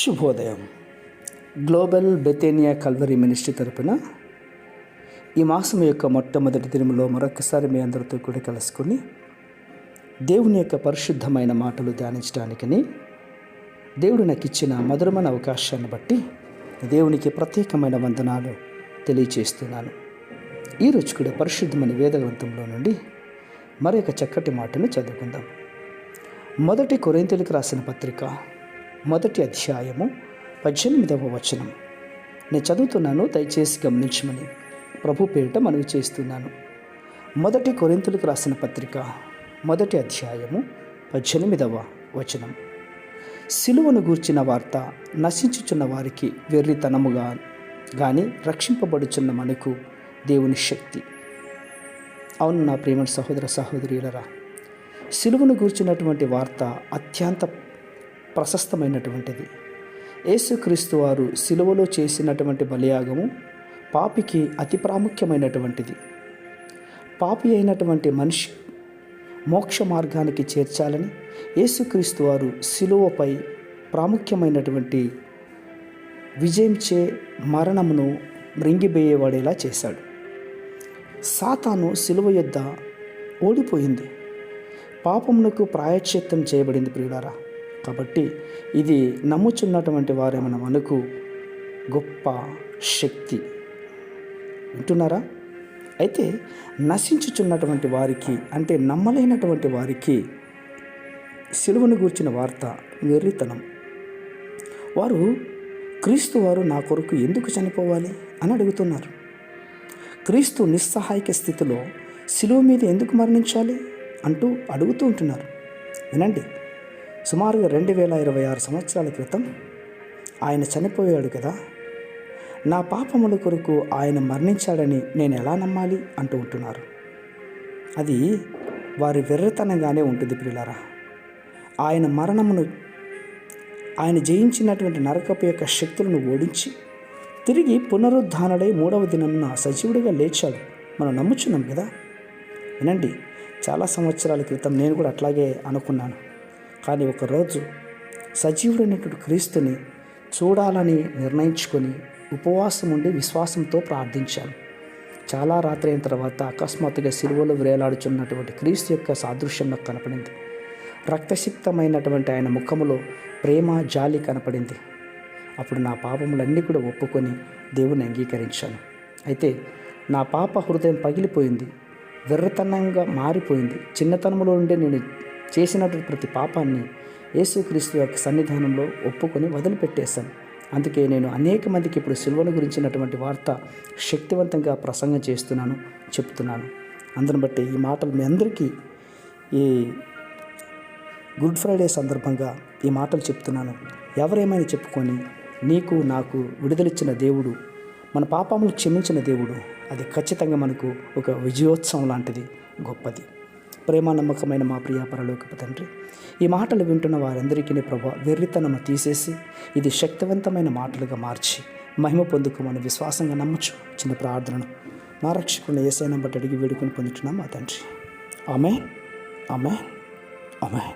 శుభోదయం. Global బెతేనియా Calvary ministry తరపున ఈ మాసం యొక్క మొట్టమొదటి దినములో మరొకసారి మీ అందరితో కూడా కలుసుకొని దేవుని యొక్క పరిశుద్ధమైన మాటలు ధ్యానించడానికని దేవుడు నాకు ఇచ్చిన మధురమైన అవకాశాన్ని బట్టి దేవునికి ప్రత్యేకమైన వందనాలు తెలియచేస్తున్నాను. ఈరోజు కూడా పరిశుద్ధమైన వేద గ్రంథంలో నుండి మరొక చక్కటి మాటను చదువుకుందాం. మొదటి కొరింథీయులకు రాసిన పత్రిక 1వ అధ్యాయము 18వ వచనం నేను చదువుతున్నాను, దయచేసి గమనించమని ప్రభు పేరిట మనవి చేస్తున్నాను. మొదటి కొరింథీయులకు రాసిన పత్రిక 1వ అధ్యాయము 18వ వచనం. సిలువను గూర్చిన వార్త నశించుచున్న వారికి వెర్రితనముగా కానీ రక్షింపబడుచున్న మనకు దేవుని శక్తి. అవును నా ప్రియమైన సహోదర సహోదరులరా, సిలువను గూర్చినటువంటి వార్త అత్యంత ప్రశస్తమైనటువంటిది. యేసుక్రీస్తు వారు సిలువలో చేసినటువంటి బలియాగము పాపికి అతి ప్రాముఖ్యమైనటువంటిది. పాపి అయినటువంటి మనిషి మోక్ష మార్గానికి చేర్చాలని యేసుక్రీస్తు వారు సిలువపై ప్రాముఖ్యమైనటువంటి విజయించే మరణమును మృంగివేయబడేలా చేశాడు. సాతాను సిలువ యొద్ద ఓడిపోయింది. పాపమునకు ప్రాయశ్చిత్తం చేయబడింది ప్రియులారా. కాబట్టి ఇది నమ్ముచున్నటువంటి వారేమన్నా మనకు గొప్ప శక్తి. వింటున్నారా? అయితే నశించుచున్నటువంటి వారికి, అంటే నమ్మలేనటువంటి వారికి సిలువను గూర్చిన వార్త వెర్రితనం. వారు క్రీస్తు వారు నా కొరకు ఎందుకు చనిపోవాలి అని అడుగుతున్నారు. క్రీస్తు నిస్సహాయక స్థితిలో సిలువ మీద ఎందుకు మరణించాలి అంటూ అడుగుతూ ఉంటున్నారు. వినండి, సుమారుగా 2026 సంవత్సరాల క్రితం ఆయన చనిపోయాడు కదా, నా పాపముల కొరకు ఆయన మరణించాడని నేను ఎలా నమ్మాలి అంటూ ఉంటున్నారు. అది వారి వెర్రతనంగానే ఉంటుంది ప్రియులారా. ఆయన మరణమును, ఆయన జయించినటువంటి నరకపు యొక్క శక్తులను ఓడించి తిరిగి పునరుద్ధానుడై 3వ దినమున సజీవుడిగా లేచాడు. మనం నమ్ముచున్నాం కదా. వినండి, చాలా సంవత్సరాల క్రితం నేను కూడా అట్లాగే అనుకున్నాను. కానీ ఒకరోజు సజీవుడైనటువంటి క్రీస్తుని చూడాలని నిర్ణయించుకొని ఉపవాసం ఉండి విశ్వాసంతో ప్రార్థించాను. చాలా రాత్రి అయిన తర్వాత అకస్మాత్తుగా సిలువలో వేలాడుచున్నటువంటి క్రీస్తు యొక్క సాదృశ్యం నాకు కనపడింది. రక్తసిక్తమైనటువంటి ఆయన ముఖములో ప్రేమ, జాలి కనపడింది. అప్పుడు నా పాపములన్నీ కూడా ఒప్పుకొని దేవుని అంగీకరించాను. అయితే నా పాప హృదయం పగిలిపోయింది, వెర్రతనంగా మారిపోయింది. చిన్నతనంలో ఉండే నేను చేసినటువంటి ప్రతి పాపాన్ని యేసుక్రీస్తు యొక్క సన్నిధానంలో ఒప్పుకొని వదిలిపెట్టేశాను. అందుకే నేను అనేక మందికి ఇప్పుడు సిలువను గురించినటువంటి వార్త శక్తివంతంగా ప్రసంగం చేస్తున్నాను, చెప్తున్నాను. అందుని బట్టి ఈ మాటలు మీ అందరికీ ఈ గుడ్ ఫ్రైడే సందర్భంగా ఈ మాటలు చెప్తున్నాను. ఎవరేమైనా చెప్పుకొని నీకు నాకు విడుదలిచ్చిన దేవుడు, మన పాపములు క్షమించిన దేవుడు, అది ఖచ్చితంగా మనకు ఒక విజయోత్సవం లాంటిది, గొప్పది. ప్రేమ నమ్మకమైన మా ప్రియ పరలోకపు తండ్రి, ఈ మాటలు వింటున్న వారందరికీ ప్రభా వెర్రితనము తీసేసి ఇది శక్తివంతమైన మాటలుగా మార్చి మహిమ పొందుకోమని విశ్వాసంగా నమ్మచ్చు. చిన్న ప్రార్థనను మా రక్షకుని యేసయ్య బట్టి అడిగి వేడుకొని పొందుతున్నాం మా తండ్రి. ఆమేన్, ఆమేన్, ఆమేన్.